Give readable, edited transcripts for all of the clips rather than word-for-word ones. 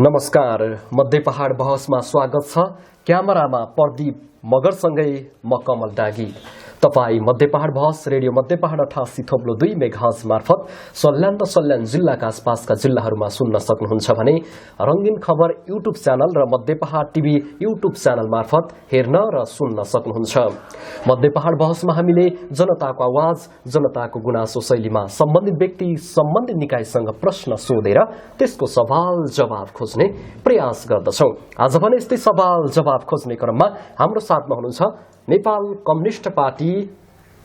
नमस्कार, मध्य पहाड बहसमा स्वागत छ। क्यामेरामा प्रदीप मगरसँगै म कमल डागी। तपाई मध्य पहाड बहस रेडियो मध्य पहाड 88.2 मेगाहर्ज मार्फत सल्यान र सल्यान जिल्लाका आसपासका जिल्लाहरूमा सुन्न सक्नुहुन्छ भने रंगीन खबर युट्युब च्यानल र मध्य पहाड टिभी युट्युब च्यानल मार्फत हेर्न र सुन्न सक्नुहुन्छ। मध्य पहाड बहसमा हामीले जनताको आवाज, जनताको गुनासो शैलीमा सम्बन्धित व्यक्ति, सम्बन्धित निकायसँग प्रश्न सोधेर त्यसको सवाल जवाब खोज्ने प्रयास गर्दछौं। आज भने यस्तै सवाल जवाब खोज्ने क्रममा हाम्रो साथमा हुनुहुन्छ नेपाल कम्युनिस्ट पार्टी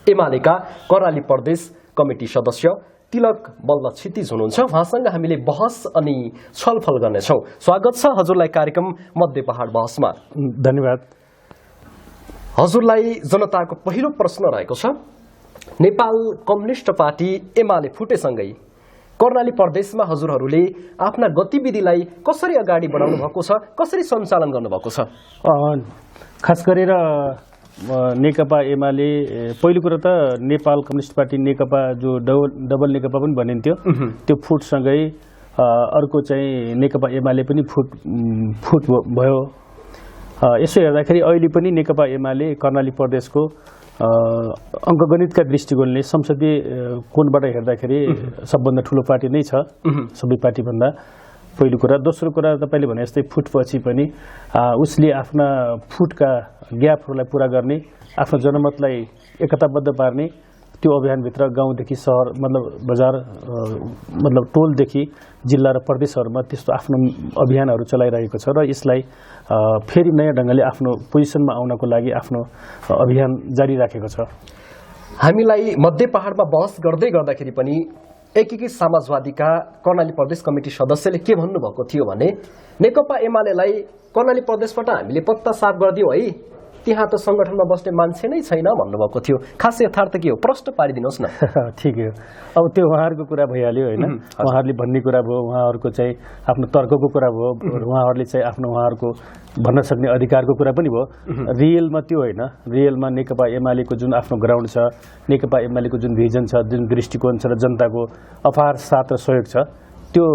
एमालेका कर्णाली प्रदेश कमिटी सदस्य तिलक मल्ल क्षितिज हुनुहुन्छ। उहाँसँग हामीले बहस अनि छलफल गर्नेछौं। स्वागत छ हजुरलाई कार्यक्रम मध्य पहाड बहसमा। धन्यवाद। हजुरलाई जनताको पहिलो प्रश्न रहेको छ, नेपाल कम्युनिस्ट पार्टी एमाले फुटेसँगै कर्णाली प्रदेशमा हजुरहरूले आफ्ना गतिविधिलाई कसरी अगाडि बढाउनु भएको छ, कसरी सञ्चालन गर्नुभएको छ? खास गरेर नेकपा एमाले पहिलो कुरा त नेपाल कम्युनिस्ट पार्टी नेकपा जो डबल नेकपा पनि भनिन्थ्यो त्यो फुटसँगै अर्को चाहिँ नेकपा एमाले पनि फुट भयो। यसो हेर्दाखेरि अहिले पनि नेकपा एमाले कर्णाली प्रदेशको अङ्कगणितका दृष्टिकोणले संसदीय कोणबाट हेर्दाखेरि सबभन्दा ठुलो पार्टी नै छ सबै पार्टीभन्दा पहिलो कुरा। दोस्रो कुरा तपाईले भने जस्तै फुटपछि पनि उसले आफ्ना फुटका ग्यापहरूलाई पूरा गर्ने, आफ्नो जनमतलाई एकताबद्ध पार्ने त्यो अभियानभित्र गाउँदेखि सहर मतलब बजार मतलब टोलदेखि जिल्ला र प्रदेशहरूमा त्यस्तो आफ्नो अभियानहरू चलाइरहेको छ र यसलाई फेरि नयाँ ढङ्गले आफ्नो पोजिसनमा आउनको लागि आफ्नो अभियान जारी राखेको छ। हामीलाई मध्य पहाडमा बहस गर्दै गर्दाखेरि पनि एकीकृत समाजवादीका कर्णाली प्रदेश कमिटी सदस्यले के भन्नुभएको थियो भने नेकपा एमालेलाई कर्णाली प्रदेशबाट हामीले पत्ता साफ गरिदियौँ है, त्यहाँ त संगठनमा बस्ने मान्छे नै छैन भन्नुभएको थियो। खास यथार्थ के हो, प्रश्न पारिदिनुहोस् न। ठिक हो, अब त्यो उहाँहरूको कुरा भइहाल्यो होइन, उहाँहरूले भन्ने कुरा भयो, उहाँहरूको चाहिँ आफ्नो तर्कको कुरा भयो, उहाँहरूले चाहिँ आफ्नो उहाँहरूको भन्न सक्ने अधिकारको कुरा पनि भयो। रियलमा त्यो होइन, रियलमा नेकपा एमालेको जुन आफ्नो ग्राउन्ड छ, नेकपा एमालेको जुन भिजन छ, जुन दृष्टिकोण छ र जनताको अपार साथ र सहयोग छ, त्यो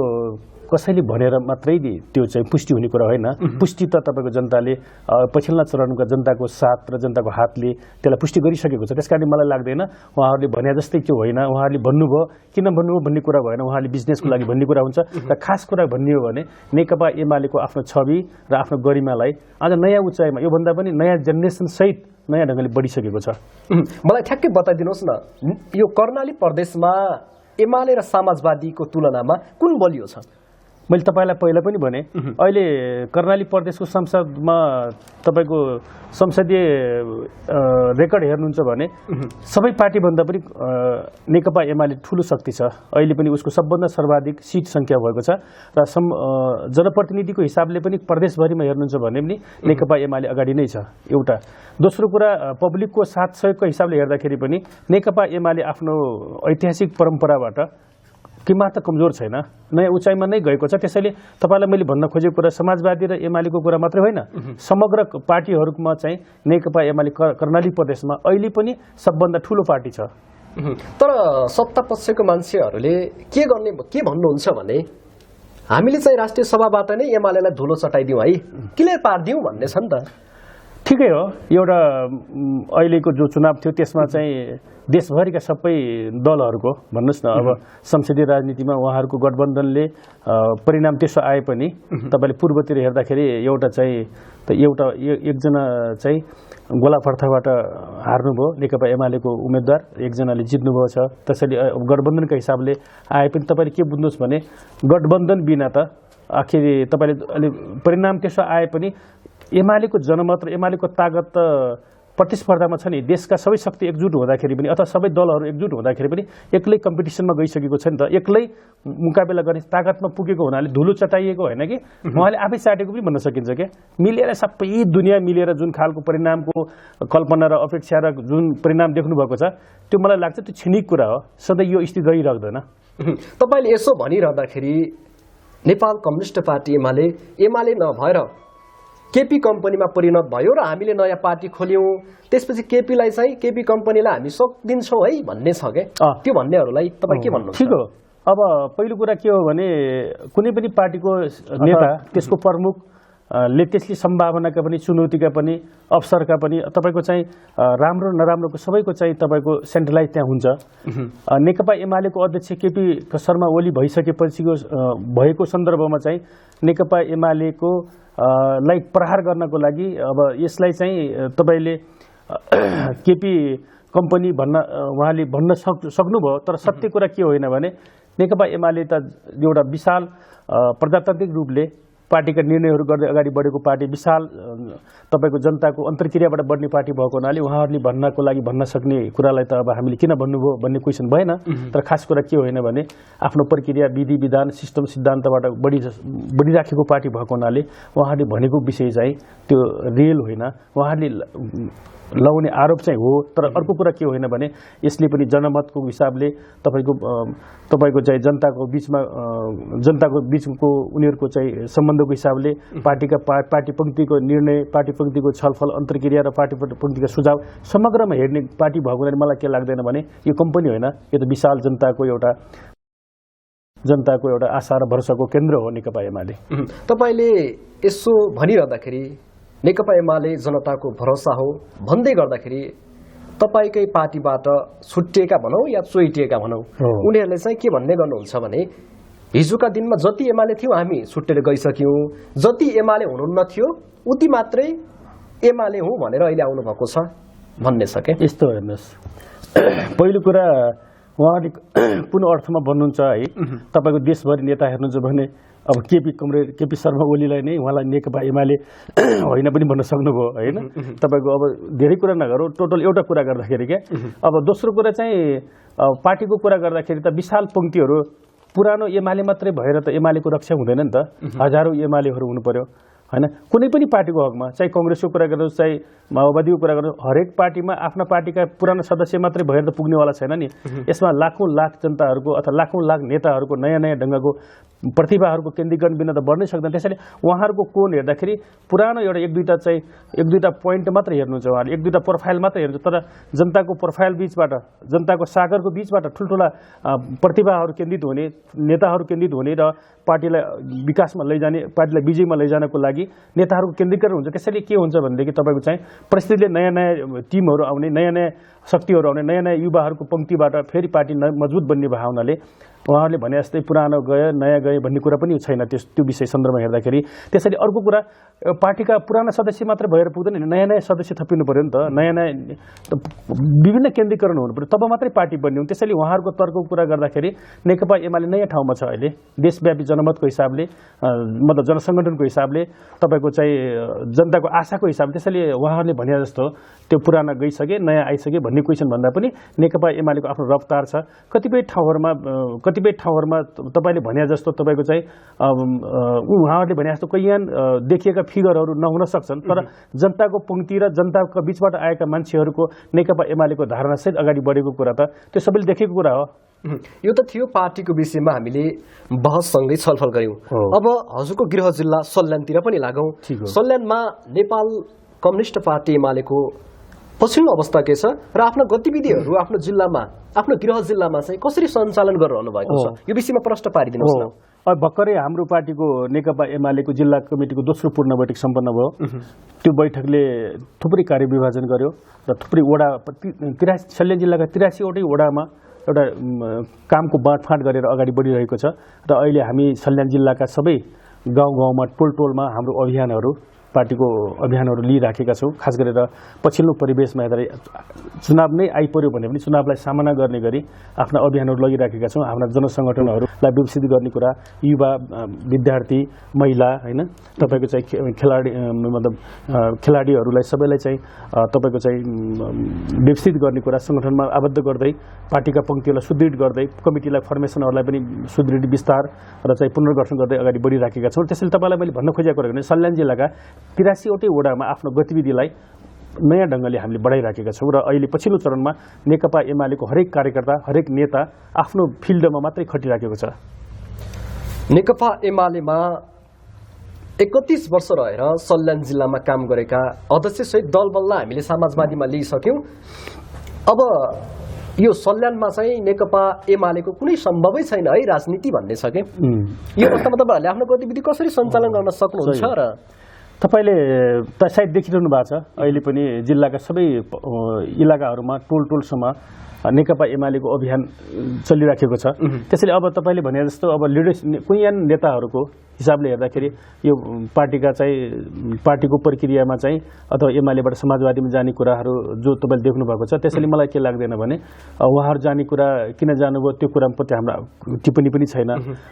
कसैले भनेर मात्रै त्यो चाहिँ पुष्टि हुने कुरा होइन। पुष्टि त तपाईँको जनताले पछिल्ला चरणका जनताको साथ र जनताको हातले त्यसलाई पुष्टि गरिसकेको छ। त्यसकारण मलाई लाग्दैन उहाँहरूले भने जस्तै त्यो होइन। उहाँहरूले भन्नुभयो, किन भन्नुभयो भन्ने कुरा भएन, उहाँहरूले बिजनेसको लागि भन्ने कुरा हुन्छ। र खास कुरा भन्ने हो भने नेकपा एमालेको आफ्नो छवि र आफ्नो गरिमालाई आज नयाँ उचाइमा, योभन्दा पनि नयाँ जेनेरेसन सहित नयाँ ढङ्गले बढिसकेको छ। मलाई ठ्याक्कै बताइदिनुहोस् न, यो कर्णाली प्रदेशमा एमाले र समाजवादीको तुलनामा कुन बलियो छ? मैले तपाईलाई पहिला पनि भने अहिले कर्णाली प्रदेशको संसदमा तपाईको संसदीय रेकर्ड हेर्नुहुन्छ भने सबै पार्टीभन्दा पनि नेकपा एमाले ठुलो शक्ति छ। अहिले पनि उसको सबभन्दा सर्वाधिक सिट संख्या भएको छ र जनप्रतिनिधिको हिसाबले पनि प्रदेशभरिमा हेर्नुहुन्छ भने पनि नेकपा एमाले अगाडि नै छ। एउटा दोस्रो कुरा, पब्लिकको साथ सहयोगको हिसाबले हेर्दाखेरि पनि नेकपा एमाले आफ्नो ऐतिहासिक परम्पराबाट किमा त कमजोर छैन, नयाँ उचाइमा नै गएको छ। त्यसैले तपाईलाई मैले भन्न खोजेको कुरा समाजवादी र एमालेको कुरा मात्रै होइन, समग्र पार्टीहरूमा चाहिँ नेकपा एमाले कर्णाली प्रदेशमा अहिले पनि सबभन्दा ठुलो पार्टी छ। तर सत्ता पक्षको मान्छेहरूले के भन्नुहुन्छ भने हामीले चाहिँ राष्ट्रिय सभाबाट नै एमालेलाई धुलो चटाइदिउँ है, क्लियर पारिदिउँ भन्ने छ नि त। ठिकै हो, एउटा अहिलेको जो चुनाव थियो त्यसमा चाहिँ देशभरिका सबै दलहरूको भन्नुहोस् न, अब संसदीय राजनीतिमा उहाँहरूको गठबन्धनले परिणाम त्यसो आए पनि तपाईँले पूर्वतिर हेर्दाखेरि एकजना चाहिँ गोलाफर्थाबाट हार्नुभयो नेकपा एमालेको उम्मेदवार, एकजनाले जित्नुभएको छ। त्यसैले गठबन्धनका हिसाबले आए पनि तपाईँले के बुझ्नुहोस् भने गठबन्धन बिना त आखिर तपाईँले अलि परिणाम त्यसो आए पनि एमालेको जनमत र एमालेको तागत त प्रतिस्पर्धामा छ नि। देशका सबै शक्ति एकजुट हुँदाखेरि पनि अथवा सबै दलहरू एकजुट हुँदाखेरि पनि एक्लै कम्पिटिसनमा गइसकेको छ नि त, एक्लै मुकाबला गर्ने तागतमा पुगेको हुनाले धुलो चटाइएको होइन कि उहाँले आफै चाटेको पनि भन्न सकिन्छ क्या। मिलेर सबै दुनियाँ मिलेर जुन खालको परिणामको कल्पना र अपेक्षा र जुन परिणाम देख्नु भएको छ त्यो मलाई लाग्छ त्यो क्षणिक कुरा हो, सधैँ यो स्थिति रहिरहँदैन। तपाईँले यसो भनिरहँदाखेरि नेपाल कम्युनिस्ट पार्टी एमाले नभएर केपी कम्पनीमा परिणत भयो र हामीले नयाँ पार्टी खोल्यौं, त्यसपछि केपी कम्पनीलाई हामी सक्दिन्छौँ है भन्ने छ के? त्यो भन्नेहरूलाई तपाईँ के भन्नुहुन्छ? ठीक हो, अब पहिलो कुरा के हो भने कुनै पनि पार्टीको नेता त्यसको प्रमुख ले त्यसले सम्भावनाका पनि चुनौतीका पनि अवसरका पनि तपाईको चाहिँ राम्रो नराम्रोको सबैको चाहिँ तपाईको सेन्ट्रलाइज त्यहाँ हुन्छ। नेकपा एमालेको अध्यक्ष केपी शर्मा ओली भइसकेपछिको भएको सन्दर्भमा चाहिँ नेकपा एमालेको लाई प्रहार गर्नको लागि अब यसलाई चाहिँ तपाईले केपी कम्पनी भन्न उहाँले भन्न सक्नुभयो। तर सत्य कुरा के होइन भने नेकपा एमाले त एउटा विशाल प्रजातान्त्रिक रूपले पार्टीका निर्णयहरू गर्दै अगाडि बढेको पार्टी, विशाल तपाईको जनताको अन्तर्क्रियाबाट बढ्ने पार्टी भएको हुनाले उहाँहरूले भन्नको लागि भन्न सक्ने कुरालाई त अब हामीले किन भन्नुभयो भन्ने क्वेसन भएन। तर खास कुरा के होइन भने आफ्नो प्रक्रिया विधि विधान सिस्टम सिद्धान्तबाट बढिराखेको पार्टी भएको हुनाले उहाँहरूले भनेको विषय चाहिँ त्यो रियल होइन, उहाँहरूले लाउने आरोप चाहिँ हो। तर अर्को कुरा के होइन भने यसले पनि जनमतको हिसाबले तपाईको चाहिँ जनताको बिचको उनीहरूको चाहिँ सम्बन्धको हिसाबले पार्टी पंक्तिको निर्णय, पार्टी पंक्तिको छलफल अन्तर्क्रिया र पार्टी पंक्तिका सुझाव समग्रमा हेर्ने पार्टी भएको हुनाले मलाई के लाग्दैन भने यो कम्पनी होइन, यो त विशाल जनताको एउटा आशा र भरोसाको केन्द्र हो नेकपा एमाले। तपाईले यसो भनिरहँदाखेरि नेकपा एमाले जनताको भरोसा हो भन्दै गर्दाखेरि तपाईकै पार्टीबाट छुट्टिएका भनौँ या चोइटिएका भनौँ उनीहरूले चाहिँ के भन्ने गर्नुहुन्छ भने हिजोका दिनमा जति एमाले थियो हामी छुट्टेर गइसक्यौँ, जति एमाले हुनुहुन्न थियो उति मात्रै एमाले हुँ भनेर अहिले आउनु भएको छ भन्ने छ के। यस्तो हेर्नुहोस्, पहिलो कुरा उहाँले कुन अर्थमा भन्नुहुन्छ है, तपाईको देशभरि नेता हेर्नुहुन्छ भने अब केपी शर्मा ओलीलाई नै उहाँलाई नेकपा एमाले होइन पनि भन्न सक्नुभयो होइन। तपाईको अब धेरै कुरा नगरौँ, टोटल एउटा कुरा गर्दाखेरि क्या। अब दोस्रो कुरा चाहिँ पार्टीको कुरा गर्दाखेरि त विशाल पंक्तिहरू पुरानो एमाले मात्रै भएर त एमालेको रक्षा हुँदैन नि त, हजारौं एमालेहरू हुनु पर्यो हैन। कुनै पनि पार्टीको हकमा चाहे कांग्रेसको कुरा गर्नुहोस् चाहे माओवादीको कुरा गर्नुहोस्, हरेक पार्टीमा आफ्ना पार्टीका पुराना सदस्य मात्रै भएर त पुग्नेवाला छैन नि। यसमा लाखौं लाख जनताहरूको अथवा लाखौं लाख नेताहरूको नयाँ नयाँ ढङ्गको प्रतिभाहरूको केन्द्रीकरण बिना त बढ्नै सक्दैन। त्यसैले उहाँहरूको कोण हेर्दाखेरि पुरानो एक दुईटा पोइन्ट मात्र हेर्नुहुन्छ, उहाँले एक दुईटा प्रोफाइल मात्र हेर्नुहुन्छ। तर जनताको प्रोफाइल बीचबाट, जनताको सागरको बीचबाट ठुल्ठुला प्रतिभाहरू केन्द्रित हुने, नेताहरू केन्द्रित हुने र पार्टीलाई विकासमा लैजाने, पार्टीलाई विजयमा लैजानको लागि नेताहरूको केन्द्रीकरण हुन्छ। त्यसैले के हुन्छ भनेदेखि तपाईको चाहिँ परिस्थितिले नयाँ नयाँ टिमहरू आउने, नयाँ नयाँ शक्तिहरू आउने, नयाँ नयाँ युवाहरूको पंक्तिबाट फेरि पार्टी मजबुत बन्ने भावनाले उहाँहरूले भने जस्तै पुरानो गए नयाँ गए भन्ने कुरा पनि छैन त्यो विषय सन्दर्भमा हेर्दाखेरि। त्यसैले अर्को कुरा पार्टीका पुराना सदस्य मात्र भएर पुग्दैन, नयाँ नयाँ सदस्य थपिनु पर्यो नि त, नयाँ नयाँ विभिन्न केन्द्रीकरण हुनु पर्यो, तब मात्रै पार्टी बन्ने हो। त्यसैले उहाँहरूको तर्कको कुरा गर्दाखेरि नेकपा एमाले नयाँ ठाउँमा छ अहिले देशव्यापी जनमतको हिसाबले, मतलब जनसङ्गठनको हिसाबले, तपाईँको चाहिँ जनताको आशाको हिसाबले। त्यसैले उहाँहरूले भने जस्तो त्यो पुराना गइसके नयाँ आइसके भन्ने क्वेसन भन्दा पनि नेकपा एमालेको आफ्नो रफ्तार छ। कतिपय ठाउँहरूमा तपाईँले भने जस्तो तपाईँको चाहिँ उहाँहरूले भने जस्तो कैयन देखिएका फिगरहरू नहुन सक्छन्, तर जनताको पंक्ति र जनताको बीचबाट आएका मान्छेहरूको नेकपा एमालेको धारणासहित अगाडि बढेको कुरा त त्यो सबैले देखेको कुरा हो। यो त थियो पार्टीको विषयमा हामीले बहससँगै छलफल गऱ्यौँ। अब हजुरको गृह जिल्ला सल्यानतिर पनि लागौँ। सल्यानमा नेपाल कम्युनिस्ट पार्टी एमालेको पछिल्लो अवस्था के छ र आफ्नो गतिविधिहरू आफ्नो जिल्लामा, आफ्नो गृह जिल्लामा चाहिँ कसरी सञ्चालन गरिरहनु भएको छ, यो विषयमा प्रश्न पारिदिनुहोस् न। अब भर्खरै हाम्रो पार्टीको नेकपा एमालेको जिल्ला कमिटीको दोस्रो पूर्ण बैठक सम्पन्न भयो। त्यो बैठकले थुप्रै कार्यविभाजन गर्यो र थुप्रै वडा, सल्यान जिल्लाका 83 वटै वडामा एउटा कामको बाँडफाँड गरेर अगाडि बढिरहेको छ। र अहिले हामी सल्यान जिल्लाका सबै गाउँमा टोलमा हाम्रो अभियानहरू, पार्टीको अभियानहरू लिइराखेका छौँ। खास गरेर पछिल्लो परिवेशमा हेर्दा चुनाव नै आइपर्यो भने पनि चुनावलाई सामना गर्ने गरी आफ्ना अभियानहरू लगिराखेका छौँ। हाम्रा जनसङ्गठनहरूलाई विकसित गर्ने कुरा, युवा, विद्यार्थी, महिला हैन, तपाईँको चाहिँ खेलाडीहरूलाई सबैलाई चाहिँ तपाईँको चाहिँ विकसित गर्ने कुरा, सङ्गठनमा आबद्ध गर्दै पार्टीका पंक्तिहरूलाई सुदृढ गर्दै कमिटीलाई फर्मेसनहरूलाई पनि सुदृढ विस्तार र चाहिँ पुनर्गठन गर्दै अगाडि बढिराखेका छौँ। त्यसैले तपाईँलाई मैले भन्न खोजेको कुरा भने सल्यान जिल्लाका 83 वटै वडामा आफ्नो गतिविधिलाई नयाँ ढङ्गले हामीले बढाइराखेका छौँ। र अहिले पछिल्लो चरणमा नेकपा एमालेको हरेक कार्यकर्ता, हरेक नेता आफ्नो फिल्डमा मात्रै खटिराखेको छ। नेकपा एमालेमा 31 वर्ष रहेर सल्यान जिल्लामा काम गरेका अध्यक्षसहित दलबललाई हामीले समाजवादीमा लिइसक्यौँ। अब यो सल्यानमा चाहिँ नेकपा एमालेको कुनै सम्भवै छैन है राजनीति भन्ने छ के यो अवस्थामा तपाईँहरूले आफ्नो गतिविधि कसरी सञ्चालन गर्न सक्नुहुन्छ र तपाईले त सायद देखिरहनु भएको छ अहिले पनि जिल्लाका सबै इलाकाहरूमा टोलसम्म नेकपा एमालेको अभियान चलिराखेको छ। त्यसैले अब तपाईले भने जस्तो अब लिडरसिप कुनै नेताहरूको हिसाबले हेर्दाखेरि यो पार्टीको प्रक्रियामा चाहिँ अथवा एमालेबाट समाजवादीमा जाने कुराहरू जो तपाईले देख्नु भएको छ, त्यसैले मलाई के लाग्दैन भने उहाँहरू जाने कुरा किन जानुभयो त्यो कुराप्रति हाम्रो टिप्पणी पनि छैन,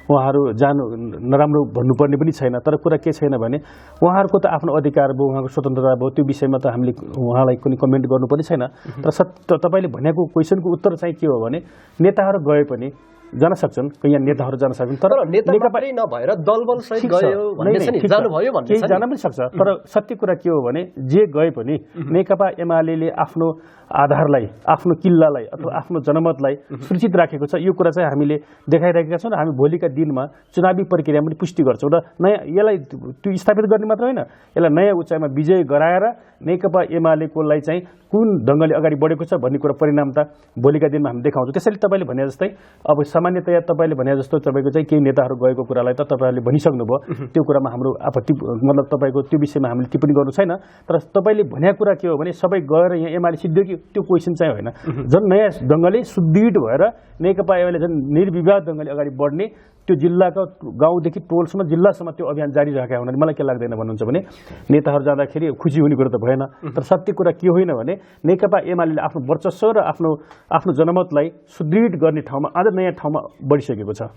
उहाँहरू जानु नराम्रो भन्नुपर्ने पनि छैन। तर कुरा के छैन भने उहाँहरूको त आफ्नो अधिकार भयो, उहाँको स्वतन्त्रता भयो, त्यो विषयमा त हामीले उहाँलाई कुनै कमेन्ट गर्नुपर्ने छैन। तर तपाईले भनेको क्वेसनको उत्तर चाहिँ के हो भने नेताहरू गए पनि जान सक्छन्, यहाँ नेताहरू जान सक्छन्, तर नेता मात्रै नभएर दलबल सहित गयो भन्ने छ नि, जानुभयो भन्ने छ नि, जान पनि सक्छ। तर सत्य कुरा के हो भने जे गए पनि नेकपा एमाले आफ्नो आधारलाई, आफ्नो किल्लालाई अथवा आफ्नो जनमतलाई सुरक्षित राखेको छ। यो कुरा चाहिँ हामीले देखाइरहेका छौँ र हामी भोलिका दिनमा चुनावी प्रक्रियामा पनि पुष्टि गर्छौँ। र नयाँ यसलाई त्यो स्थापित गर्ने मात्र होइन, यसलाई नयाँ उचाइमा विजय गराएर नेकपा एमालेकोलाई चाहिँ कुन ढङ्गले अगाडि बढेको छ भन्ने कुरा परिणाम त भोलिका दिनमा हामी देखाउँछौँ। त्यसैले तपाईँले भने जस्तै अब सामान्यतया तपाईँले भने जस्तो तपाईँको चाहिँ केही नेताहरू गएको कुरालाई त तपाईँहरूले भनिसक्नुभयो, त्यो कुरामा हाम्रो आपत्ति मतलब तपाईँको त्यो विषयमा हामीले टिप्पणी गर्नु छैन। तर तपाईँले भनेको कुरा के हो भने सबै गएर यहाँ एमाले सिद्धियो कि त्यो क्वेसन चाहिँ होइन। झन् नयाँ ढङ्गले सुदृढ भएर नेकपा एमाले झन् निर्विवाद ढङ्गले अगाडि बढ्ने, त्यो जिल्लाको गाउँदेखि टोलसम्म जिल्लासम्म त्यो अभियान जारी राखेका हुनाले मलाई के लाग्दैन भन्नुहुन्छ भने नेताहरू जाँदाखेरि खुसी हुने कुरा त भएन। तर सत्य कुरा के होइन भने नेकपा एमाले आफ्नो वर्चस्व र आफ्नो जनमतलाई सुदृढ गर्ने ठाउँमा आज नयाँ ठाउँमा बढिसकेको छ।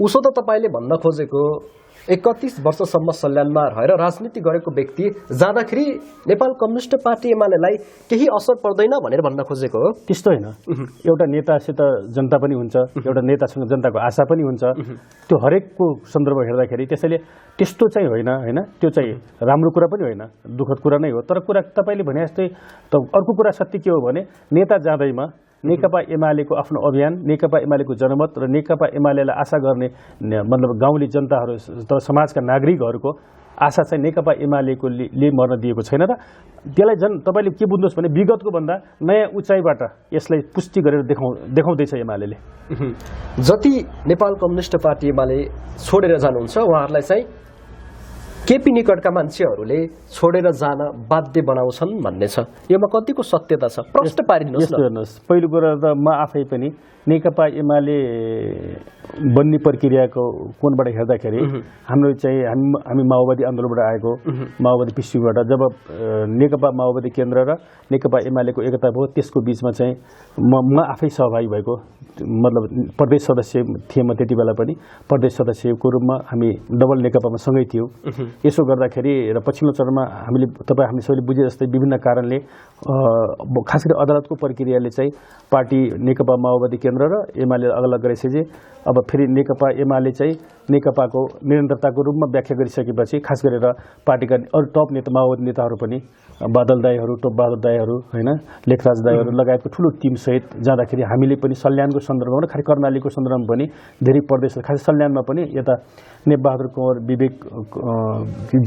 उसो त तपाईँले भन्न खोजेको 31 वर्षसम्म सल्यानमा रहेर राजनीति गरेको व्यक्ति जाँदाखेरि नेपाल कम्युनिस्ट पार्टी एमालेलाई केही असर पर्दैन भनेर भन्न खोजेको हो? त्यस्तो होइन। एउटा नेतासित जनता पनि हुन्छ, एउटा नेतासँग जनताको आशा पनि हुन्छ, त्यो हरेकको सन्दर्भ हेर्दाखेरि। त्यसैले त्यस्तो चाहिँ होइन, त्यो चाहिँ राम्रो कुरा पनि होइन, दुःखद कुरा नै हो। तर कुरा तपाईँले भने जस्तै त अर्को कुरा सत्य के हो भने नेता जाँदैमा नेकपा एमालेको आफ्नो अभियान, नेकपा एमालेको जनमत र नेकपा एमालेलाई आशा गर्ने मतलब गाउँले जनताहरू तर समाजका नागरिकहरूको आशा चाहिँ नेकपा एमालेकोले मर्न दिएको छैन। र त्यसलाई झन् तपाईँले के बुझ्नुहोस् भने विगतको भन्दा नयाँ उचाइबाट यसलाई पुष्टि गरेर देखाउँदैछ एमाले। जति नेपाल कम्युनिस्ट पार्टी एमाले छोडेर जानुहुन्छ उहाँहरूलाई चाहिँ केपी निकटका मान्छेहरूले छोडेर जान बाध्य बनाउँछन् भन्ने छ, योमा कतिको सत्यता छ? प्रश्न पारिदिनुहोस् न। हेर्नुहोस्, पहिलो कुरा त म आफै पनि नेकपा एमाले बन्ने प्रक्रियाको कोणबाट हेर्दाखेरि हाम्रो चाहिँ हामी माओवादी आन्दोलनबाट आएको, माओवादी पृष्ठभूमिबाट जब नेकपा माओवादी केन्द्र र नेकपा एमालेको एकता भयो, त्यसको बिचमा चाहिँ म आफै सहभागी भएको, मतलब प्रदेश सदस्य थिएँ म त्यति बेला पनि। प्रदेश सदस्यको रूपमा हामी डबल नेकपामा सँगै थियौँ। यसो गर्दाखेरि र पछिल्लो चरणमा हामीले सबैले बुझे जस्तै विभिन्न कारणले खास गरी अदालतको प्रक्रियाले चाहिँ पार्टी नेकपा माओवादी केन्द्र र एमाले अलग गरेपछि अब फेरि नेकपा एमाले चाहिँ नेकपाको निरन्तरताको रूपमा व्याख्या गरिसकेपछि खास गरेर पार्टीका अरू टप नेता माओवादी नेताहरू पनि बादल दाईहरू, टोप बहादुर दाईहरू होइन, लेखराज दाईहरू लगायतको ठुलो टिमसहित जाँदाखेरि हामीले पनि सल्यानको सन्दर्भमा र खालि कर्णालीको सन्दर्भमा पनि धेरै प्रदेश, खास सल्यानमा पनि यता नेपबहादुर कुँवर, विवेक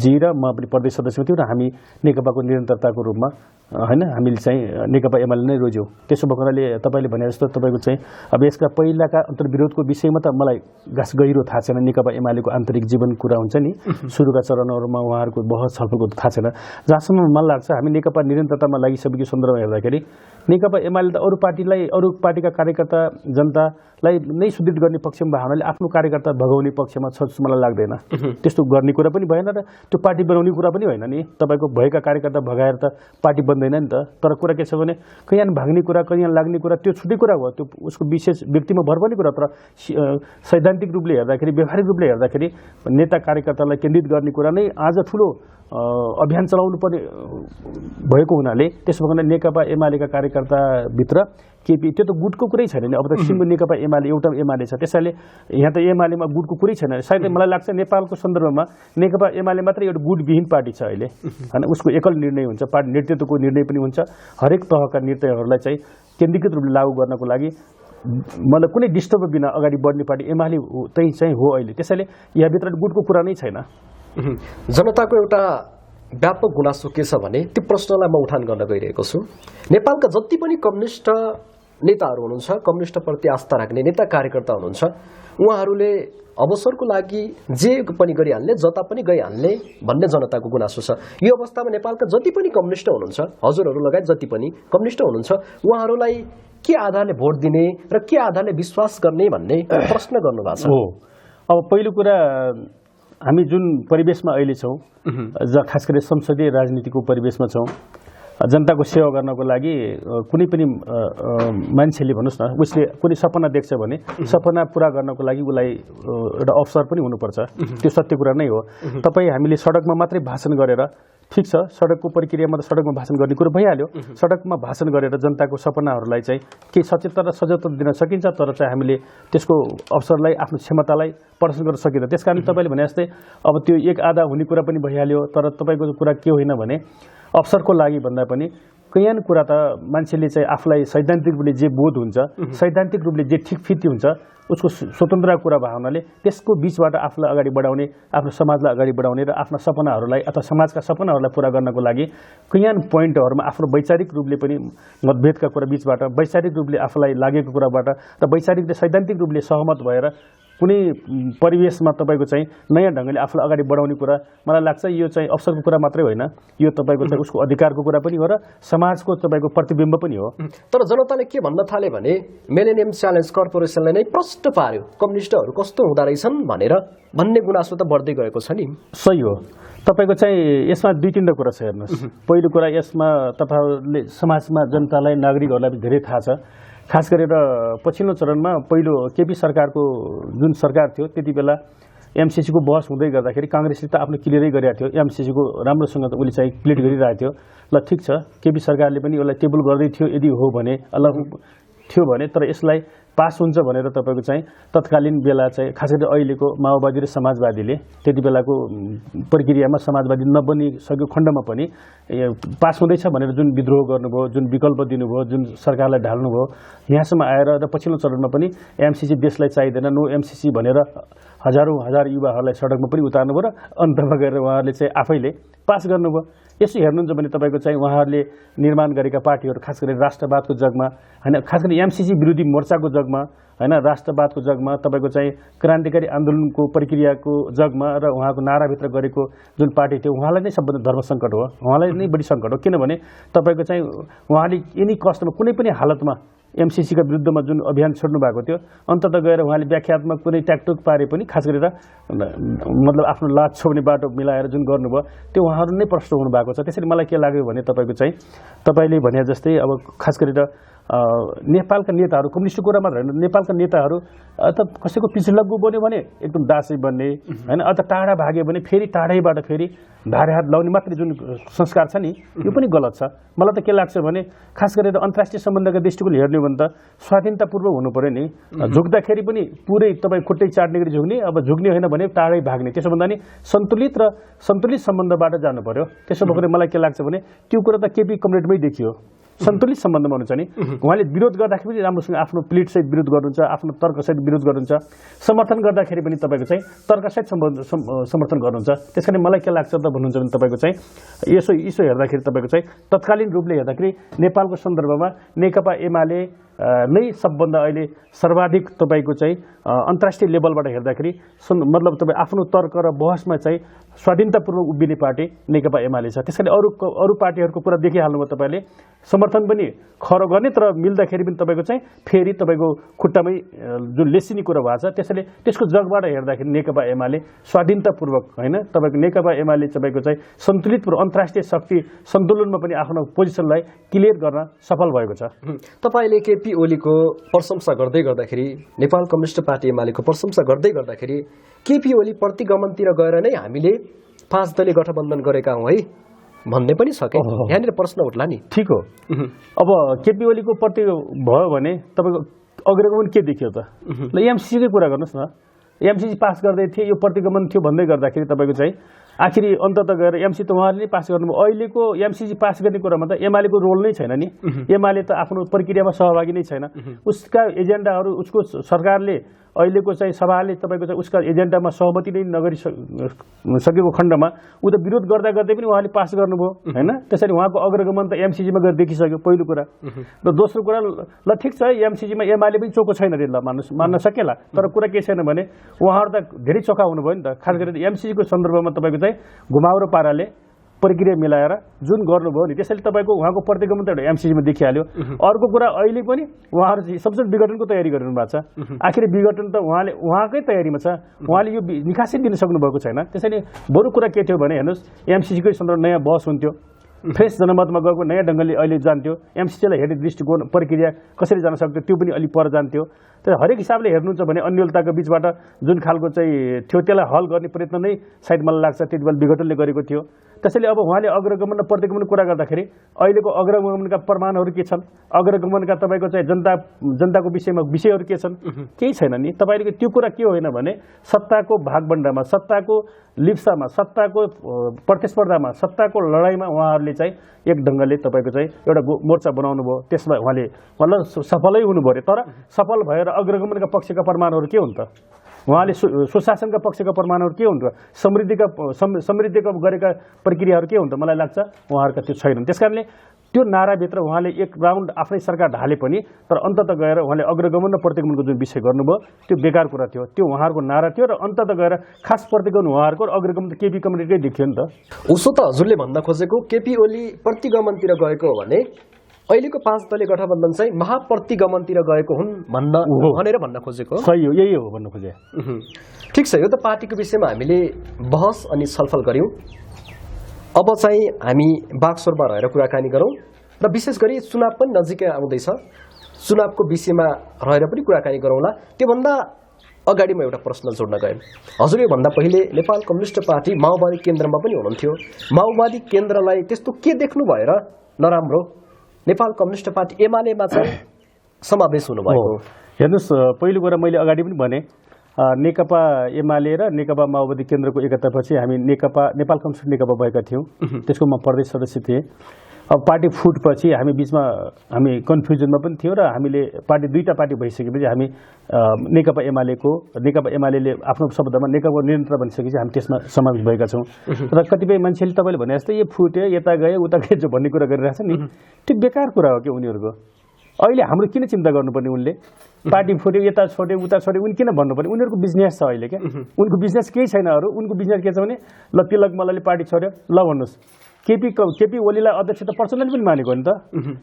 जी र म पनि प्रदेश सदस्य थियौँ र हामी नेकपाको निरन्तरताको रूपमा होइन हामीले चाहिँ नेकपा एमाले नै रोज्यौँ। त्यसो भएको हुनाले तपाईँले भने जस्तो तपाईँको चाहिँ अब यसका पहिलाका अन्तर्विरोधको विषयमा त मलाई गहिरो थाहा छैन। नेकपा एमालेको आन्तरिक जीवन कुरा हुन्छ नि, सुरुका चरणहरूमा उहाँहरूको बहस छलफलको थाहा छैन। जहाँसम्म मलाई लाग्छ हामी नेकपा निरन्तरतामा लागिसकेको सन्दर्भमा हेर्दाखेरि नेकपा एमाले त अरू पार्टीका कार्यकर्ता जनतालाई नै सुदृढ गर्ने पक्षमा भएको हुनाले आफ्नो कार्यकर्ता भगाउने पक्षमा छ जस्तो मलाई लाग्दैन। त्यस्तो गर्ने कुरा पनि भएन र त्यो पार्टी बनाउने कुरा पनि होइन नि। तपाईँको भएका कार्यकर्ता भगाएर त पार्टी बन्दैन नि त। तर कुरा के छ भने कहीँ भाग्ने कुरा, कहीँ लाग्ने कुरा त्यो छुट्टै कुरा हो, त्यो उसको विशेष व्यक्तिमा भर पर्ने कुरा। तर सैद्धान्तिक रूपले हेर्दाखेरि, व्यावहारिक रूपले हेर्दाखेरि नेता कार्यकर्तालाई केन्द्रित गर्ने कुरा नै आज ठुलो अभियान चलाउनु पर्ने भएको हुनाले त्यसो भएर नेकपा एमालेका कार्यकर्ताभित्र केपी त्यो त गुटको कुरै छैन नि। अब त सिङ्गो नेकपा एमाले एउटा एमाले छ, त्यसैले यहाँ त एमालेमा गुटको कुरै छैन। सायद मलाई लाग्छ नेपालको सन्दर्भमा नेकपा एमाले मात्रै एउटा गुटविहीन पार्टी छ अहिले होइन। उसको एकल निर्णय हुन्छ, पार्टी नेतृत्वको निर्णय पनि हुन्छ। हरेक तहका निर्णयहरूलाई चाहिँ केन्द्रीकृत रूपले लागू गर्नको लागि मतलब कुनै डिस्टर्ब बिना अगाडि बढ्ने पार्टी एमाले चाहिँ हो अहिले। त्यसैले यहाँभित्र गुटको कुरा नै छैन। जनताको एउटा व्यापक गुनासो के छ भने त्यो प्रश्नलाई म उठान गर्न गइरहेको छु। नेपालका जति पनि कम्युनिस्ट नेताहरू हुनुहुन्छ, कम्युनिस्टप्रति आस्था राख्ने नेता कार्यकर्ता हुनुहुन्छ, उहाँहरूले अवसरको लागि जे पनि गरिहाल्ने, जता पनि गइहाल्ने भन्ने जनताको गुनासो छ। यो अवस्थामा नेपालका जति पनि कम्युनिस्ट हुनुहुन्छ, हजुरहरू लगायत जति पनि कम्युनिस्ट हुनुहुन्छ, उहाँहरूलाई के आधारले भोट दिने र के आधारले विश्वास गर्ने भन्ने प्रश्न गर्नुभएको छ। हो, अब पहिलो कुरा हामी जुन परिवेशमा अहिले छौँ, खास गरी संसदीय राजनीतिको परिवेशमा छौँ, जनताको सेवा गर्नको लागि कुनै पनि मान्छेले भन्नुहोस् न, उसले कुनै सपना देख्छ भने सपना पुरा गर्नको लागि उसलाई एउटा अवसर पनि हुनुपर्छ। त्यो सत्य कुरा नै हो। तपाईँ हामीले सडकमा मात्रै भाषण गरेर, ठिक छ, सडकको प्रक्रियामा त सडकमा भाषण गर्ने कुरो भइहाल्यो। सडकमा भाषण गरेर जनताको सपनाहरूलाई चाहिँ केही सचेतना र सजगता दिन सकिन्छ, तर चाहिँ हामीले त्यसको अवसरलाई, आफ्नो क्षमतालाई प्रदर्शन गर्न सकिँदैन। त्यस कारण तपाईँले भने जस्तै अब त्यो एक आधा हुने कुरा पनि भइहाल्यो, तर तपाईँको कुरा के होइन भने अवसरको लागि भन्दा पनि कैयन कुरा त मान्छेले चाहिँ आफूलाई सैद्धान्तिक रूपले जे बोध हुन्छ, सैद्धान्तिक रूपले जे ठिक फिटी हुन्छ, उसको स्वतन्त्र कुरा भएको हुनाले त्यसको बिचबाट आफूलाई अगाडि बढाउने, आफ्नो समाजलाई अगाडि बढाउने र आफ्ना सपनाहरूलाई अथवा समाजका सपनाहरूलाई पुरा गर्नको लागि कैयन पोइन्टहरूमा आफ्नो वैचारिक रूपले पनि मतभेदका कुरा बिचबाट, वैचारिक रूपले आफूलाई लागेको कुराबाट र वैचारिक र सैद्धान्तिक रूपले सहमत भएर कुनै परिवेशमा तपाईँको चाहिँ नयाँ ढङ्गले आफूलाई अगाडि बढाउने कुरा, मलाई लाग्छ यो चाहिँ अवसरको कुरा मात्रै होइन, यो तपाईँको चाहिँ उसको अधिकारको कुरा पनि हो र समाजको तपाईँको प्रतिबिम्ब पनि हो। तर जनताले के भन्न थाले भने मिलेनियम च्यालेन्ज कर्पोरेसनले नै प्रष्ट पार्यो, कम्युनिस्टहरू कस्तो हुँदो रहेछन् भनेर भन्ने गुनासो त बढ्दै गएको छ नि। सही हो। तपाईँको चाहिँ यसमा दुई तिनवटा कुरा छ, हेर्नुहोस्। पहिलो कुरा, यसमा तपाईँहरूले समाजमा जनतालाई, नागरिकहरूलाई धेरै थाहा छ। खास गरेर पछिल्लो चरणमा पहिलो केपी सरकारको जुन सरकार थियो त्यति बेला एमसिसीको बहस हुँदै गर्दाखेरि काङ्ग्रेसले त आफ्नो क्लियरै गरेको थियो, एमसिसीको राम्रोसँग त उसले चाहिँ क्लियर गरिरहेको थियो। ल ठिक छ, केपी सरकारले पनि यसलाई टेबल गर्दै थियो, यदि हो भने अल्लाह थियो भने, तर यसलाई पास हुन्छ भनेर तपाईँको चाहिँ तत्कालीन बेला चाहिँ खास गरी अहिलेको माओवादी र समाजवादीले त्यति बेलाको प्रक्रियामा समाजवादी नबनिसकेको खण्डमा पनि पास हुँदैछ भनेर जुन विद्रोह गर्नुभयो, जुन विकल्प दिनुभयो, जुन सरकारलाई ढाल्नुभयो, यहाँसम्म आएर र पछिल्लो चरणमा पनि एमसिसी देशलाई चाहिँदैन, नो एमसिसी भनेर हजार युवाहरूलाई सडकमा पनि उतार्नुभयो र अन्तमा गएर उहाँहरूले चाहिँ आफैले पास गर्नुभयो। यसो हेर्नुहुन्छ भने तपाईँको चाहिँ उहाँहरूले निर्माण गरेका पार्टीहरू खास गरी राष्ट्रवादको जगमा होइन, खास गरी एमसिसी विरोधी मोर्चाको जगमा होइन, राष्ट्रवादको जगमा तपाईँको चाहिँ क्रान्तिकारी आन्दोलनको प्रक्रियाको जगमा र उहाँको नाराभित्र गरेको जुन पार्टी थियो उहाँलाई नै सबभन्दा धर्म सङ्कट हो, उहाँलाई नै बढी सङ्कट हो। किनभने तपाईँको चाहिँ उहाँले यिनी कष्टमा कुनै पनि हालतमा एमसिसीका विरुद्धमा जुन अभियान छोड्नु भएको थियो, अन्तत गएर उहाँले व्याख्यात्मक कुनै ट्याकटुक पारे पनि खास गरेर मतलब आफ्नो लाज छोड्ने बाटो मिलाएर जुन गर्नुभयो त्यो उहाँहरू नै प्रष्ट हुनुभएको छ। त्यसरी मलाई के लाग्यो भने तपाईँको चाहिँ तपाईँले भने जस्तै अब खास गरेर नेपालका नेताहरू, कम्युनिस्टको कुरा मात्र होइन, नेपालका नेताहरू त कसैको पिछे लग्गु बन्यो भने एकदम दासै बन्ने होइन, अथवा टाढा भाग्यो भने फेरि टाढैबाट फेरि भारे हात लाउने मात्रै जुन संस्कार छ नि, यो पनि गलत छ। मलाई त के लाग्छ भने खास गरेर अन्तर्राष्ट्रिय सम्बन्धका दृष्टिकोण हेर्ने हो भने त स्वाधीनतापूर्वक हुनु पऱ्यो नि। झुक्दाखेरि पनि पुरै तपाईँ खुट्टै चाट्ने गरी झुक्ने, अब झुक्ने होइन भने टाढै भाग्ने, त्यसो भन्दा नि सन्तुलित सम्बन्धबाट जानु पर्यो। त्यसो भएर मलाई के लाग्छ भने त्यो कुरा त केपी कमरेडमै देखियो, सन्तुलित सम्बन्धमा हुनुहुन्छ नि। उहाँले विरोध गर्दाखेरि पनि राम्रोसँग आफ्नो प्लिटसहित विरोध गर्नुहुन्छ, आफ्नो तर्कसहित विरोध गर्नुहुन्छ, समर्थन गर्दाखेरि पनि तपाईँको चाहिँ तर्कसहित समर्थन गर्नुहुन्छ। त्यस कारण मलाई के लाग्छ त भन्नुहुन्छ भने तपाईँको चाहिँ यसो हेर्दाखेरि तपाईँको चाहिँ तत्कालीन रूपले हेर्दाखेरि नेपालको सन्दर्भमा नेकपा एमाले नै सबभन्दा अहिले सर्वाधिक तपाईँको चाहिँ अन्तर्राष्ट्रिय लेभलबाट हेर्दाखेरि मतलब तपाईँ आफ्नो तर्क र बहसमा चाहिँ स्वाधीनतापूर्वक उभिने पार्टी नेकपा एमाले छ। त्यसैले अरू पार्टीहरूको कुरा देखिहाल्नुभयो तपाईँले, समर्थन पनि खरो गर्ने तर मिल्दाखेरि पनि तपाईँको चाहिँ फेरि तपाईँको खुट्टामै जुन लेसिने कुरा भएको छ। त्यसैले त्यसको जगबाट हेर्दाखेरि नेकपा एमाले स्वाधीनतापूर्वक होइन, तपाईँको नेकपा एमाले तपाईँको चाहिँ सन्तुलितपूर्वक अन्तर्राष्ट्रिय शक्ति सन्तुलनमा पनि आफ्नो पोजिसनलाई क्लियर गर्न सफल भएको छ। तपाईँले केपी ओलीको प्रशंसा गर्दै गर्दाखेरि, नेपाल कम्युनिस्ट पार्टी एमालेको प्रशंसा गर्दै गर्दाखेरि केपी ओली प्रतिगमनतिर गएर नै हामीले 5 दलीय गठबन्धन गरेका हौँ है भन्ने पनि छ कि यहाँनिर प्रश्न उठ्ला नि। ठिक हो। अब केपी ओलीको प्रति भयो भने तपाईँको अग्रगमन के देखियो त? ल एमसिसीकै कुरा गर्नुहोस् न, एमसिसी पास गर्दै थिए, यो प्रतिगमन थियो भन्दै गर्दाखेरि तपाईँको चाहिँ आखिरी अन्तत गएर एमसी त उहाँले नै पास गर्नुभयो। अहिलेको एमसिजी पास गर्ने कुरामा त एमालेको रोल नै छैन नि। एमाले त आफ्नो प्रक्रियामा सहभागी नै छैन। उसका एजेन्डाहरू उसको सरकारले अहिलेको चाहिँ सभाले तपाईँको चाहिँ उसका एजेन्डामा सहमति नै नगरिसकेको खण्डमा ऊ त विरोध गर्दा गर्दै पनि उहाँले पास गर्नुभयो होइन। त्यसरी उहाँको अग्रगमन त एमसिजीमा गएर देखिसक्यो पहिलो कुरा। र दोस्रो कुरा ल ठिक छ एमसिजीमा एमाले पनि चोखो छैन रे, ल मान्न सकेला। तर कुरा के छैन भने उहाँहरू त धेरै चोखा हुनुभयो नि त। खास गरेर एमसिजीको सन्दर्भमा तपाईँको चाहिँ घुमाउरो पाराले प्रक्रिया मिलाएर जुन गर्नुभयो नि त्यसैले तपाईँको उहाँको प्रतिगमन त एउटा एमसिजीमा देखिहाल्यो। अर्को कुरा अहिले पनि उहाँहरू संसद विघटनको तयारी गरिरहनु भएको छ। आखिर विघटन त उहाँकै तयारीमा छ, उहाँले यो निकासै दिन सक्नुभएको छैन। त्यसैले बरु कुरा के थियो भने हेर्नुहोस् एमसिजीकै सन्दर्भमा नयाँ बहस हुन्थ्यो, फ्रेस जनमतमा गएको नयाँ ढङ्गले अहिले जान्थ्यो। एमसिसीलाई हेर्ने दृष्टिकोण प्रक्रिया कसरी जान सक्थ्यो त्यो पनि अलिक पर जान्थ्यो। तर हरेक हिसाबले हेर्नुहुन्छ भने अन्यलताको बिचबाट जुन खालको चाहिँ थियो त्यसलाई हल गर्ने प्रयत्न नै सायद मलाई लाग्छ त्यति बेला विघटनले गरेको थियो। त्यसैले अब उहाँले अग्रगमन र प्रतिगमन कुरा गर्दाखेरि अहिलेको अग्रगमनका प्रमाणहरू के छन्, अग्रगमनका तपाईँको चाहिँ जनताको विषयमा विषयहरू के छन्, केही छैन नि। तपाईँले त्यो कुरा के होइन भने सत्ताको भागबण्डामा, सत्ताको लिप्सामा, सत्ताको प्रतिस्पर्धामा, सत्ताको लडाइँमा उहाँहरूले चाहिँ एक ढङ्गले तपाईँको चाहिँ एउटा मोर्चा बनाउनु भयो। त्यसमा उहाँले मतलब सफलै हुनुभयो अरे। तर सफल भएर अग्रगमनका पक्षका प्रमाणहरू के हुन् त? उहाँले सुशासनका पक्षका प्रमाणहरू के हुन् त? समृद्धिका गरेका प्रक्रियाहरू के हुन् त? मलाई लाग्छ उहाँहरूका त्यो छैनन्। त्यसकारणले त्यो नाराभित्र उहाँले एक राउन्ड आफ्नै सरकार ढाले पनि तर अन्तत गएर उहाँले अग्रगमन र प्रतिगमनको जुन विषय गर्नुभयो त्यो बेकार कुरा थियो। त्यो उहाँहरूको नारा थियो र अन्तत गएर खास प्रतिगमन उहाँहरूको अग्रगमन केपी कम्युनिटीकै देखियो नि त। उसो त हजुरले भन्न खोजेको केपी ओली प्रतिगमनतिर गएको हो भने अहिलेको 5 दलीय गठबन्धन चाहिँ महाप्रतिगमनतिर गएको हुन् भनेर भन्न खोजेको। सही हो, यही हो भन्न खोजे। ठिक छ, यो त पार्टीको विषयमा हामीले बहस अनि छलफल गऱ्यौँ। अब चाहिँ हामी बागस्वरमा रहेर कुराकानी गरौँ र विशेष गरी चुनाव पनि नजिकै आउँदैछ, चुनावको विषयमा रहेर पनि कुराकानी गरौँला। त्योभन्दा अगाडि म एउटा प्रश्न जोड्न गएँ। हजुर योभन्दा पहिले नेपाल कम्युनिस्ट पार्टी माओवादी केन्द्रमा पनि हुनुहुन्थ्यो। माओवादी केन्द्रलाई त्यस्तो के देख्नु भएर नराम्रो नेपाल कम्युनिस्ट पार्टी एमालेमा चाहिँ समावेश हुनुभएको? हेर्नुहोस्, पहिलो कुरा मैले अगाडि पनि भने नेकपा एमाले र नेकपा माओवादी केन्द्रको एकतापछि हामी नेपाल कम्युनिस्ट नेकपा भएका थियौँ। त्यसको म प्रदेश सदस्य थिएँ। अब पार्टी फुटपछि हामी बिचमा हामी कन्फ्युजनमा पनि थियौँ र हामीले पार्टी दुईवटा पार्टी भइसकेपछि हामी नेकपा एमाले आफ्नो शब्दमा नेकपा निरन्तर भनिसकेपछि हामी त्यसमा समावेश भएका छौँ। र कतिपय मान्छेले तपाईँले भने जस्तै यो फुट्यो यता गयो उता गयो जो भन्ने कुरा गरिरहेछ नि, त्यो बेकार कुरा हो कि उनीहरूको। अहिले हाम्रो किन चिन्ता गर्नुपर्ने? उनले पार्टी फुट्यो यता छोड्यो उता छोड्यो उनी किन भन्नुपर्ने? उनीहरूको बिजनेस छ अहिले क्या। उनको बिजनेस केही छैन अरू। उनको बिजनेस के छ भने ल तिलक मल्लले पार्टी छोड्यो, ल भन्नुहोस् केपी ओलीलाई अध्यक्ष त पर्सनली पनि मानेको नि त।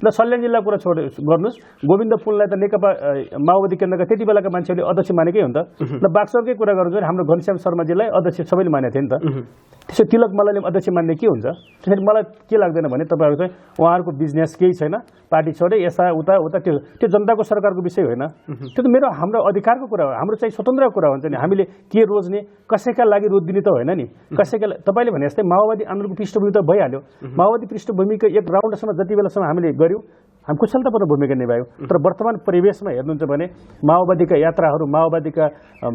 ल सल्यान जिल्ला कुरा गर्नुहोस्, गोविन्द पुनलाई त नेकपा माओवादी केन्द्रका त्यति बेलाका मान्छेहरूले अध्यक्ष मानेकै हो नि त। ल बाक्सरकै कुरा गर्नु भने हाम्रो घनश्याम शर्माजीलाई अध्यक्ष सबैले मानेको थियो नि त। त्यसो तिलक मल्लले अध्यक्ष मान्ने के हुन्छ? त्यसरी मलाई के लाग्दैन भने तपाईँहरू चाहिँ उहाँहरूको बिजनेस केही छैन, पार्टी छोडे यसा उता त्यो जनताको सरकारको विषय होइन। त्यो त हाम्रो अधिकारको कुरा हो, हाम्रो चाहिँ स्वतन्त्रको कुरा हुन्छ नि। हामीले के रोज्ने, कसैका लागि रोजिदिने त होइन नि। कसैका तपाईँले भने जस्तै माओवादी आन्दोलनको पृष्ठभूमि त भइहाल्यो। माओवादी पृष्ठभूमिको एक राउन्डसम्म जति बेलासम्म हामीले गऱ्यौँ हामी कुशलतापूर्ण भूमिका निभायौँ। तर वर्तमान परिवेशमा हेर्नुहुन्छ भने माओवादीका यात्राहरू, माओवादीका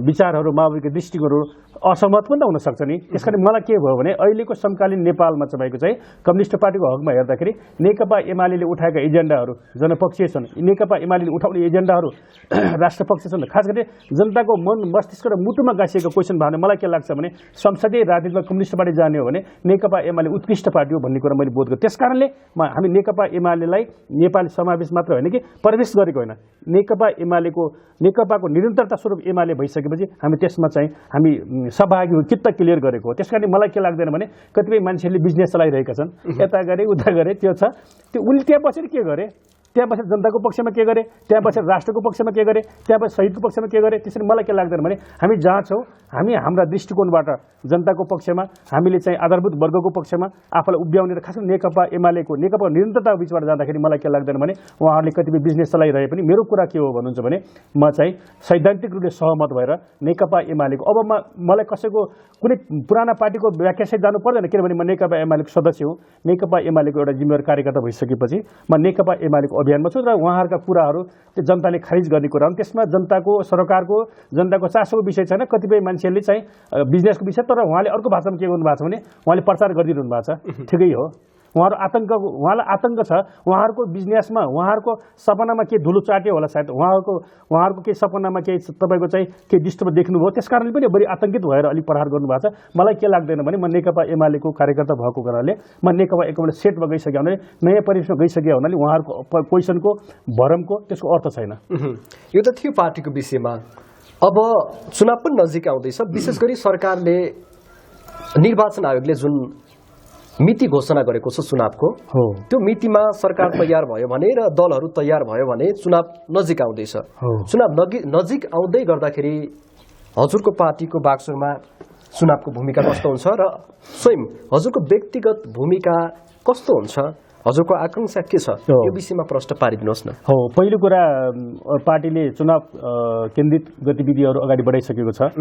विचारहरू, माओवादीका दृष्टिकोणहरू असहमत पनि त हुनसक्छ नि। त्यसकारण मलाई के भयो भने अहिलेको समकालीन नेपालमा तपाईँको चाहिँ कम्युनिस्ट पार्टीको हकमा हेर्दाखेरि नेकपा एमाले उठाएका एजेन्डाहरू जनपक्षीय छन्। नेकपा एमाले उठाउने एजेन्डाहरू राष्ट्रपक्षीय छन्। खास गरी जनताको मन मस्तिष्क र मुटुमा गाँसिएको क्वेसन भयो भने मलाई के लाग्छ भने संसदीय राजनीतिमा कम्युनिस्ट पार्टी जाने हो भने नेकपा एमाले उत्कृष्ट पार्टी हो भन्ने कुरा मैले बोध गरेँ। त्यसकारणले हामी नेकपा एमालेलाई नेपाली समावेश मात्र होइन कि प्रवेश गरेको होइन, नेकपाको निरन्तरता स्वरूप एमाले भइसकेपछि हामी त्यसमा चाहिँ हामी सहभागी हो, कित्त क्लियर गरेको हो। त्यसकारण मलाई के लाग्दैन भने कतिपय मान्छेहरूले बिजनेस चलाइरहेका छन्, यता गरे उता गरे, त्यो छ त्यो उनले त्यहाँ बसेर के गरे, त्यहाँ बसेर जनताको पक्षमा के गरे, त्यहाँ बसेर राष्ट्रको पक्षमा के गरे, त्यहाँ बसेर शहीदको पक्षमा के गरे। त्यसरी मलाई के लाग्दैन भने हामी जहाँ छौँ हामी हाम्रा दृष्टिकोणबाट जनताको पक्षमा, हामीले चाहिँ आधारभूत वर्गको पक्षमा आफूलाई उभ्याउने र खास गरी नेकपा एमालेको निरन्तरताको बिचबाट जाँदाखेरि मलाई के लाग्दैन भने उहाँहरूले कतिपय बिजनेस चलाइरहे पनि मेरो कुरा के हो भन्नुहुन्छ भने म चाहिँ सैद्धान्तिक रूपले सहमत भएर नेकपा एमालेको अब मलाई कसैको कुनै पुराना पार्टीको व्याख्यासहित जानु पर्दैन, किनभने म नेकपा एमालेको सदस्य हुँ। नेकपा एमालेको एउटा जिम्मेवार कार्यकर्ता भइसकेपछि म नेकपा एमालेको अभियानमा छु र उहाँहरूका कुराहरू त्यो जनताले खारिज गर्ने कुरा हो। त्यसमा जनताको जनताको चासोको विषय छैन। कतिपय मान्छेहरूले चाहिँ बिजनेसको विषय, तर उहाँले अर्को भाषामा के गर्नु भएको छ भने उहाँले प्रचार गरिदिनु भएको छ। ठिकै हो, उहाँलाई आतंक छ। उहाँहरूको बिजनेसमा उहाँहरूको सपनामा के धुलो चाट्यो होला सायद, उहाँहरूको के सपनामा केही तपाईँको चाहिँ के डिस्टर्ब देख्नुभयो, त्यस कारणले पनि बढी आतंकित भएर अलिक प्रहार गर्नुभएको छ। मलाई के लाग्दैन भने म नेकपा एमालेको कार्यकर्ता भएको कारणले म नेकपा एमाले सेटमा गइसक्यो हुनाले, नयाँ परिवेशमा गइसक्यो हुनाले उहाँहरूको क्वेसनको भरमको त्यसको अर्थ छैन। यो त थियो पार्टीको विषयमा। अब चुनाव पनि नजिक आउँदैछ। विशेष गरी सरकारले निर्वाचन आयोगले जुन मिति घोषणा गरेको छ चुनावको, त्यो मितिमा सरकार तयार भयो भने र दलहरू तयार भयो भने चुनाव नजिक आउँदैछ। चुनाव नजिक आउँदै गर्दाखेरि हजुरको पार्टीको बाक्सरमा चुनावको भूमिका कस्तो हुन्छ र स्वयं हजुरको व्यक्तिगत भूमिका कस्तो हुन्छ, हजुरको आकांक्षा के छ, यो विषयमा प्रश्न पारिदिनुहोस् न। हो, पहिलो कुरा पार्टीले चुनाव केन्द्रित गतिविधिहरू अगाडि बढाइसकेको छ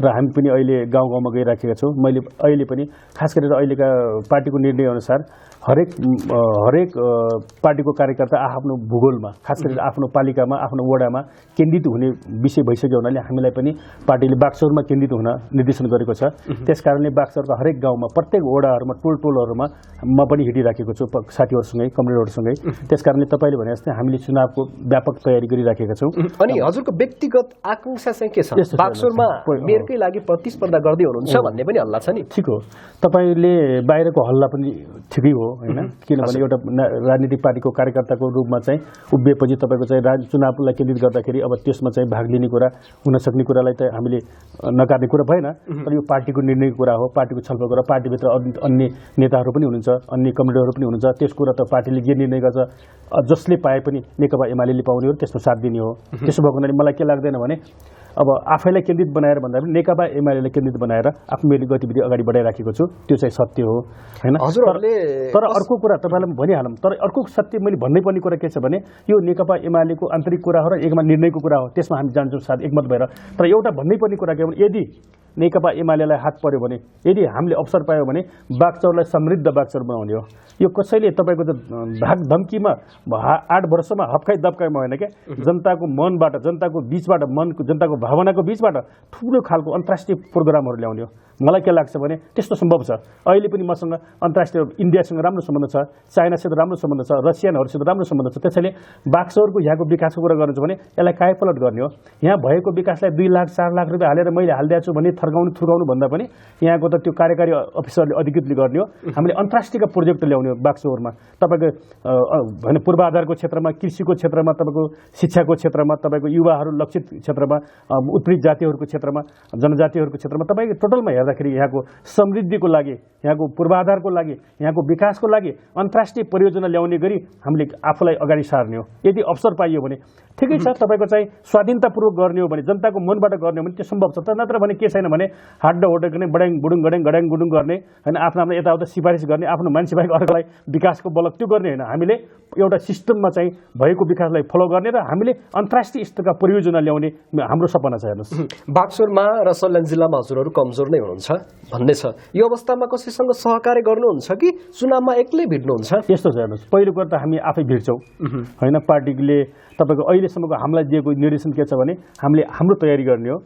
र हामी पनि अहिले गाउँ गाउँमा गइराखेका छौँ। मैले अहिले पनि खास गरेर अहिलेका पार्टीको निर्णय अनुसार हरेक पार्टीको कार्यकर्ता आफ्नो भूगोलमा, खास गरेर आफ्नो पालिकामा, आफ्नो वडामा केन्द्रित हुने विषय भइसक्यो हुनाले हामीलाई पनि पार्टीले बाक्सरमा केन्द्रित हुन निर्देशन गरेको छ। त्यसकारणले बाक्सरका हरेक गाउँमा, प्रत्येक वडाहरूमा, टोलहरूमा म पनि हिँडिराखेको छु साथीहरूसँगै, कमरेडहरूसँगै। त्यसकारणले तपाईँले भने जस्तै हामीले चुनावको व्यापक तयारी गरिराखेका छौँ। अनि हजुरको व्यक्तिगत आकांक्षा चाहिँ के छ? बाक्सरमा मेयरकै लागि प्रतिस्पर्धा गर्दै हुनुहुन्छ भन्ने पनि हल्ला छ नि। ठिक हो, तपाईँले बाहिरको हल्ला पनि ठिकै हो होइन, किनभने एउटा राजनीतिक पार्टीको कार्यकर्ताको रूपमा चाहिँ उभिएपछि तपाईँको चाहिँ चुनावलाई केन्द्रित गर्दाखेरि अब त्यसमा चाहिँ भाग लिने कुरा, हुन सक्ने कुरालाई त हामीले नकार्ने कुरा भएन। तर यो पार्टीको निर्णयको कुरा हो, पार्टीको छलफल कुरा। पार्टीभित्र अन्य नेताहरू पनि हुनुहुन्छ, अन्य कमिटीहरू पनि हुनुहुन्छ। त्यस कुरा त पार्टीले जे निर्णय गर्छ, जसले पाए पनि नेकपा एमाले पाउने हो, त्यसमा साथ दिने हो। त्यसो भएको हुनाले मलाई के लाग्दैन भने अब आफैलाई केन्द्रित बनाएर भन्दा पनि नेकपा एमालेलाई केन्द्रित बनाएर आफ्नो गतिविधि अगाडि बढाइराखेको छु, त्यो चाहिँ सत्य हो होइन। तर अर्को कुरा तपाईँलाई भनिहालौँ, तर अर्को सत्य मैले भन्नै पर्ने कुरा के छ भने यो नेकपा एमालेको आन्तरिक कुरा हो र एकमा निर्णयको कुरा हो, त्यसमा हामी जान्छौँ साथ एकमत भएर। तर एउटा भन्नै पर्ने कुरा के भने यदि नेकपा एमालेलाई हात पर्यो भने, यदि हामीले अवसर पायो भने बाक्सरलाई समृद्ध बाक्सर बनाउने हो। यो कसैले तपाईँको धाक धम्कीमा 8 वर्षमा हप्काइ दप्काइमा होइन क्या, जनताको मनबाट, जनताको बिचबाट, जनताको भावनाको बिचबाट ठुलो खालको अन्तर्राष्ट्रिय प्रोग्रामहरू ल्याउने हो। मलाई के लाग्छ भने त्यस्तो सम्भव छ। अहिले पनि मसँग अन्तर्राष्ट्रिय इन्डियासँग राम्रो सम्बन्ध छ, चाइनासित राम्रो सम्बन्ध छ, रसियनहरूसित राम्रो सम्बन्ध छ। त्यसैले बाक्सरको यहाँको विकासको कुरा गर्नु छ भने यसलाई कायापलट गर्ने हो। यहाँ भएको विकासलाई 2 लाख 4 लाख रुपियाँ हालेर मैले हालिदिएको छु भने थर्काउनु भन्दा पनि यहाँको त त्यो कार्यकारी अफिसरले अधिकृतले गर्ने हो। हामीले अन्तर्राष्ट्रियका प्रोजेक्ट ल्याउने हो बाक्सरमा। तपाईँको भने पूर्वाधारको क्षेत्रमा, कृषिको क्षेत्रमा, तपाईँको शिक्षाको क्षेत्रमा, तपाईँको युवाहरू लक्षित क्षेत्रमा, उत्पीडित जातिहरूको क्षेत्रमा, जनजातिहरूको क्षेत्रमा, तपाईँको टोटलमा हेर्दाखेरि यहाँको समृद्धिको लागि, यहाँको पूर्वाधारको लागि, यहाँको विकासको लागि अन्तर्राष्ट्रिय परियोजना ल्याउने गरी हामीले आफूलाई अगाडि सार्ने हो। यदि अवसर पाइयो भने ठिकै छ, तपाईँको चाहिँ स्वाधीनतापूर्वक गर्ने हो भने, जनताको मनबाट गर्ने हो भने त्यो सम्भव छ। तर नत्र भने के छैन भने हाड्ड होटेक्ने बडाङ बुडुङ गडाङ गुडुङ गर्ने होइन, आफ्नो यताउता सिफारिस गर्ने, आफ्नो मान्छे बाहेक अर्कोलाई विकासको बलक त्यो गर्ने होइन। हामीले एउटा सिस्टममा चाहिँ भएको विकासलाई फलो गर्ने र हामीले अन्तर्राष्ट्रिय स्तरका परियोजना ल्याउने हाम्रो सपना छ। हेर्नुहोस्, बाक्सरमा र सल्यान जिल्लामा हजुरहरू कमजोर नै हुनुहुन्छ भन्ने छ। यो अवस्थामा कसैसँग सहकार्य गर्नुहुन्छ कि चुनावमा एक्लै भिड्नुहुन्छ? यस्तो छ, हेर्नुहोस्, पहिलो कुरा त हामी आफै भिड्छौँ होइन। पार्टीले तपाईँको अहिलेसम्मको हामीलाई दिएको निर्देशन के छ भने हामीले हाम्रो तयारी गर्ने हो।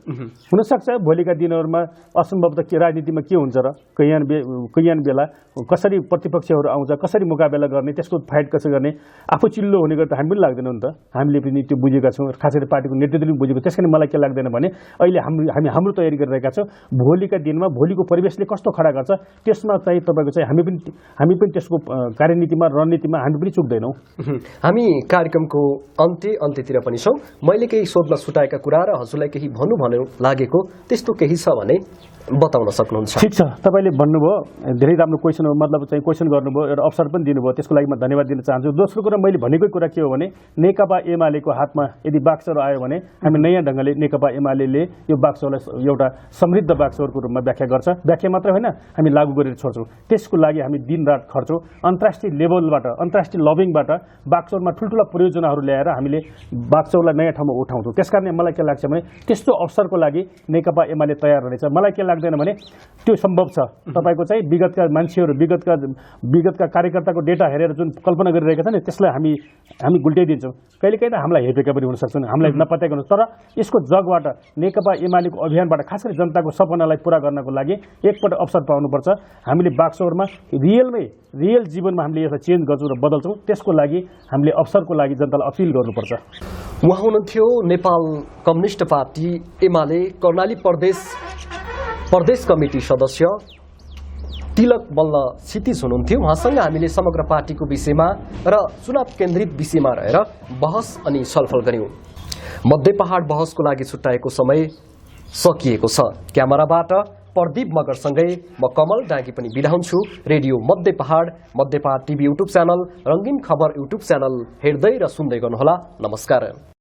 हुनसक्छ भोलिका दिनहरूमा असम्भव त के राजनीतिमा के हुन्छ र कैयान बेला कसरी प्रतिपक्षहरू आउँछ, कसरी मुकाबला गर्ने, त्यसको फाइट कसरी गर्ने, आफू चिल्लो हुने गर्दा हामी पनि लाग्दैन नि त। हामीले पनि त्यो बुझेका छौँ, खास गरी पार्टीको नेतृत्वले पनि बुझेको। त्यस कारण मलाई के लाग्दैन भने अहिले हामी हाम्रो तयारी गरिरहेका छौँ। भोलिका दिनमा भोलिको परिवेशले कस्तो खडा गर्छ त्यसमा चाहिँ तपाईँको चाहिँ हामी पनि त्यसको कार्यनीतिमा, रणनीतिमा हामी पनि चुक्दैनौँ। हामी कार्यक्रमको अन्त्यतिर पनि छौँ। मैले केही सोध्न छुटाएका कुरा र हजुरलाई केही भन्नु लागेको त्यस्तो केही छ भने बताउन सक्नुहुन्छ? ठिक छ, तपाईँले भन्नुभयो, धेरै राम्रो क्वेसन हो, मतलब चाहिँ क्वेसन गर्नुभयो, एउटा अवसर पनि दिनुभयो, त्यसको लागि म धन्यवाद दिन चाहन्छु। दोस्रो कुरा मैले भनेकै कुरा के हो भने नेकपा एमालेको हातमा यदि बाक्सर आयो भने हामी नयाँ ढङ्गले नेकपा एमाले यो बाक्सरलाई एउटा समृद्ध बाक्सरको रूपमा व्याख्या गर्छ, व्याख्या मात्र होइन हामी लागू गरेर छोड्छौँ। त्यसको लागि हामी दिनरात खट्छौँ। अन्तर्राष्ट्रिय लेभलबाट, अन्तर्राष्ट्रिय लबिङबाट बागचौरमा ठुल्ठुला परियोजनाहरू ल्याएर हामीले बागचौरलाई नयाँ ठाउँमा उठाउँछौँ। त्यसकारणले मलाई के लाग्छ भने त्यस्तो अवसरको लागि नेकपा एमाले तयार रहेछ। मलाई के लाग्दैन भने त्यो सम्भव छ। तपाईँको चाहिँ विगतका मान्छेहरू, विगतका कार्यकर्ताको डेटा हेरेर जुन कल्पना गरिरहेका छन् त्यसलाई हामी गुल्टाइदिन्छौँ। कहिलेकाहीँ त हामीलाई हेपेका पनि हुन सक्छन्, हामीलाई नपत्याएको हुन्छ। तर यसको जगबाट नेकपा एमालेको अभियानबाट खास गरी जनताको सपनालाई पुरा गर्नको लागि एकपल्ट अवसर पाउनुपर्छ। हामीले बागचौरमा रियल जीवनमा हामीले यसलाई चेन्ज गर्छौँ र बदल्छौँ। त्यसको लागि हामीले अवसरको लागि जनतालाई अपिल गर्नुपर्छ। उहाँ हुनुहुन्थ्यो नेपाल कम्युनिस्ट पार्टी एमाले कर्णाली प्रदेश कमिटी सदस्य तिलक मल्ल क्षितिज हुनुहुन्थ्यो। उहाँसँग हामीले समग्र पार्टीको विषयमा र चुनाव केन्द्रित विषयमा रहेर बहस अनि छलफल गर्यौं। मध्य पहाड बहसको लागि छुट्याएको समय सकिएको छ। क्यामेराबाट प्रदीप मगरसँगै म कमल डाँगी पनि बिदा हुन्छु। रेडियो मध्य पहाड टिभी युट्युब च्यानल, रंगीन खबर युट्युब च्यानल हेर्दै र सुन्दै गर्नुहोला। नमस्कार।